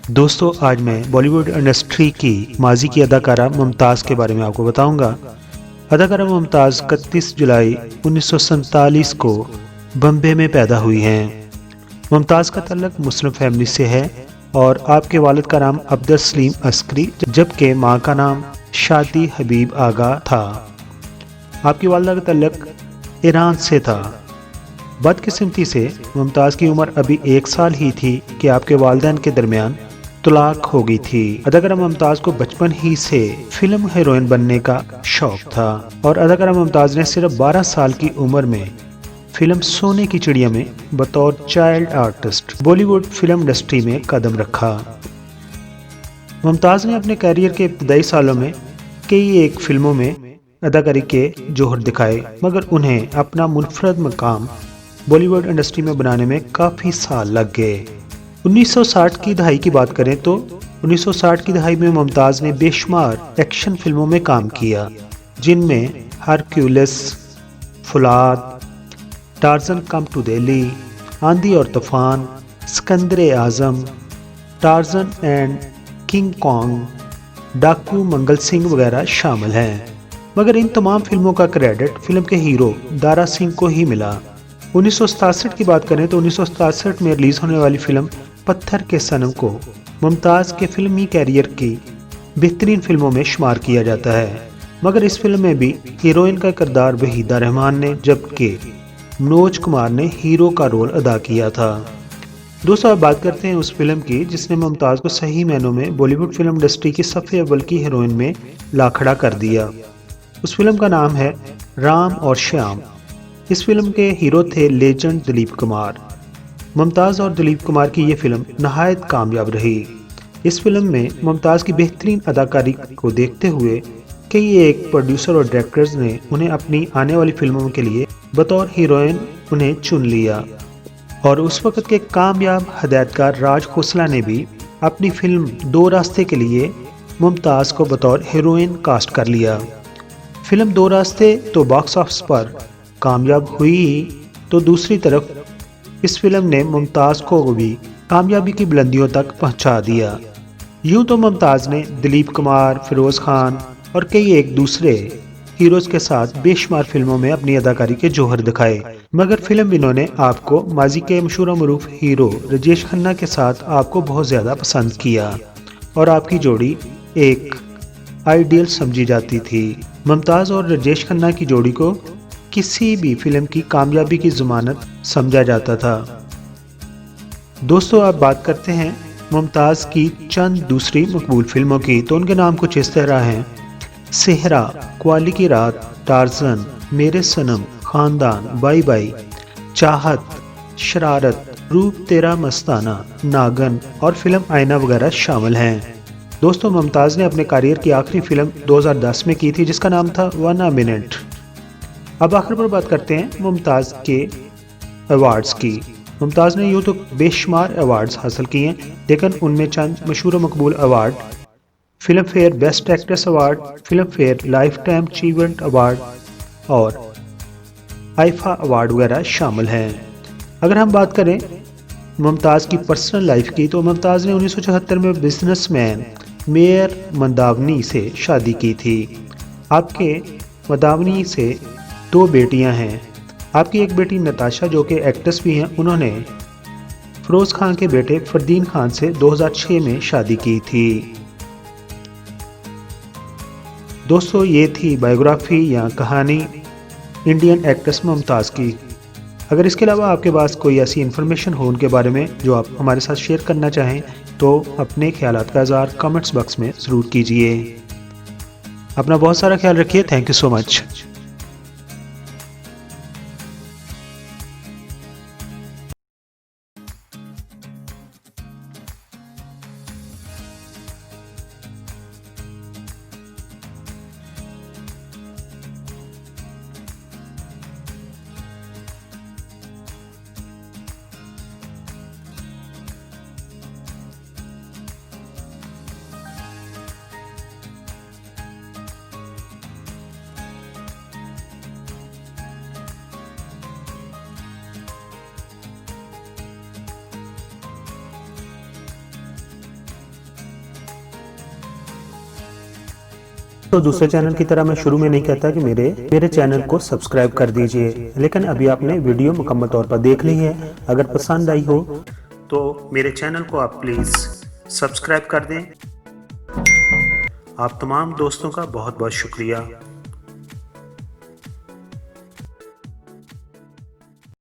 दोस्तों, आज मैं बॉलीवुड इंडस्ट्री की माजी की अदाकारा मुमताज़ के बारे में आपको बताऊंगा। अदाकारा मुमताज़ 31 जुलाई 1947 को बम्बे में पैदा हुई हैं। मुमताज़ का तल्लक मुस्लिम फैमिली से है और आपके वालिद का नाम अब्दुल सलीम अस्करी जबकि माँ का नाम शादी हबीब आगा था। आपकी वालिदा का तल्लक ईरान से था। बदकिस्मती से मुमताज़ की उम्र अभी 1 साल ही थी कि आपके वालिदैन के दरमियान तलाक हो गई थी। अदाकारा मुमताज़ को बचपन ही से फिल्म हीरोइन बनने का शौक था और अदाकारा मुमताज़ ने सिर्फ 12 साल की उम्र में फिल्म सोने की चिड़िया में बतौर child artist Bollywood film industry में कदम रखा। मुमताज़ ने अपने कैरियर के इब्तदाई सालों में कई एक फिल्मों में अदाकारी के जोहर दिखाए, मगर उन्हें अपना मुनफरद मकाम बॉलीवुड इंडस्ट्री में बनाने में काफ़ी साल लग गए। 1960 की दहाई की बात करें तो 1960 की दहाई में मुमताज़ ने बेशुमार एक्शन फिल्मों में काम किया, जिनमें Hercules, Fulad, Tarzan come to Delhi, Aandhi Aur Toofan, Sikandar Azam, Tarzan and King Kong, Daku Mangal Singh वगैरह शामिल हैं। मगर इन तमाम फिल्मों का क्रेडिट फिल्म के हीरो दारा सिंह को ही मिला। 1967 की बात करें तो 1967 में रिलीज होने वाली फिल्म पत्थर के सनम को मुमताज़ के फिल्मी कैरियर की बेहतरीन फिल्मों में शुमार किया जाता है, मगर इस फिल्म में भी हीरोइन का किरदार वहीदा रहमान ने जबकि मनोज कुमार ने हीरो का रोल अदा किया था। दोस्तों, अब बात करते हैं उस फिल्म की जिसने मुमताज़ को सही मायनों में बॉलीवुड फिल्म इंडस्ट्री की सफ़े अव्वल की हीरोइन में ला खड़ा कर दिया। उस फिल्म का नाम है राम और श्याम। इस फिल्म के हीरो थे लेजेंड दिलीप कुमार। मुमताज़ और दिलीप कुमार की ये फिल्म नहायत कामयाब रही। इस फिल्म में मुमताज़ की बेहतरीन अदाकारी को देखते हुए कई एक प्रोड्यूसर और डायरेक्टर्स ने उन्हें अपनी आने वाली फिल्मों के लिए बतौर हीरोइन उन्हें चुन लिया और उस वक़्त के कामयाब हदायतकार राज खोसला ने भी अपनी फिल्म दो रास्ते के लिए मुमताज़ को बतौर हीरोइन कास्ट कर लिया। फिल्म दो रास्ते तो बॉक्स ऑफिस पर कामयाब हुई ही, तो दूसरी तरफ इस फिल्म ने मुमताज़ को भी कामयाबी की बुलंदियों तक पहुंचा दिया। यूं तो मुमताज़ ने दिलीप कुमार, फिरोज़ खान और कई एक दूसरे हीरोज़ के साथ बेशुमार फिल्मों में अपनी अदाकारी के जौहर दिखाए, मगर फिल्म इन्होंने आपको माजी के मशहूर मरूफ हीरो राजेश खन्ना के साथ आपको बहुत ज़्यादा पसंद किया और आपकी जोड़ी एक आइडियल समझी जाती थी। मुमताज़ और राजेश खन्ना की जोड़ी को किसी भी फिल्म की कामयाबी की ज़मानत समझा जाता था। दोस्तों, अब बात करते हैं मुमताज़ की चंद दूसरी मकबूल फिल्मों की, तो उनके नाम कुछ इस तरह हैं: सेहरा, क्वाली की रात, टार्जन, मेरे सनम, खानदान, बाई बाई, चाहत, शरारत, रूप तेरा मस्ताना, नागन और फिल्म आईना वगैरह शामिल हैं। दोस्तों, मुमताज़ ने अपने करियर की आखिरी फिल्म 2010 में की थी जिसका नाम था 1 मिनट। अब आखिर पर बात करते हैं मुमताज़ के अवार्ड्स की। मुमताज़ ने यूँ तो बेशुमार अवार्ड्स हासिल किए हैं, लेकिन उनमें चंद मशहूर मकबूल award film fair best actress award, film fair life time achievement award और आईफा अवार्ड वगैरह शामिल हैं। अगर हम बात करें मुमताज़ की पर्सनल लाइफ की, तो मुमताज़ ने 1974 में बिजनेसमैन मेयर मंदावनी से शादी की थी। आपके मंदावनी से 2 बेटियां हैं। आपकी एक बेटी नताशा जो कि एक्ट्रेस भी हैं, उन्होंने फिरोज़ खान के बेटे फरदीन खान से 2006 में शादी की थी। दोस्तों, ये थी बायोग्राफी या कहानी इंडियन एक्ट्रेस मुमताज़ की। अगर इसके अलावा आपके पास कोई ऐसी इन्फॉर्मेशन हो उनके बारे में जो आप हमारे साथ शेयर करना चाहें, तो अपने ख्यालात का इज़हार कमेंट्स बॉक्स में ज़रूर कीजिए। अपना बहुत सारा ख्याल रखिए। Thank you so much. तो दूसरे चैनल की तरह मैं शुरू में नहीं कहता कि मेरे चैनल को सब्सक्राइब कर दीजिए, लेकिन अभी आपने वीडियो मुकम्मल तौर पर देख ली है। अगर पसंद आई हो तो मेरे चैनल को आप प्लीज़ सब्सक्राइब कर दें। आप तमाम दोस्तों का बहुत बहुत शुक्रिया।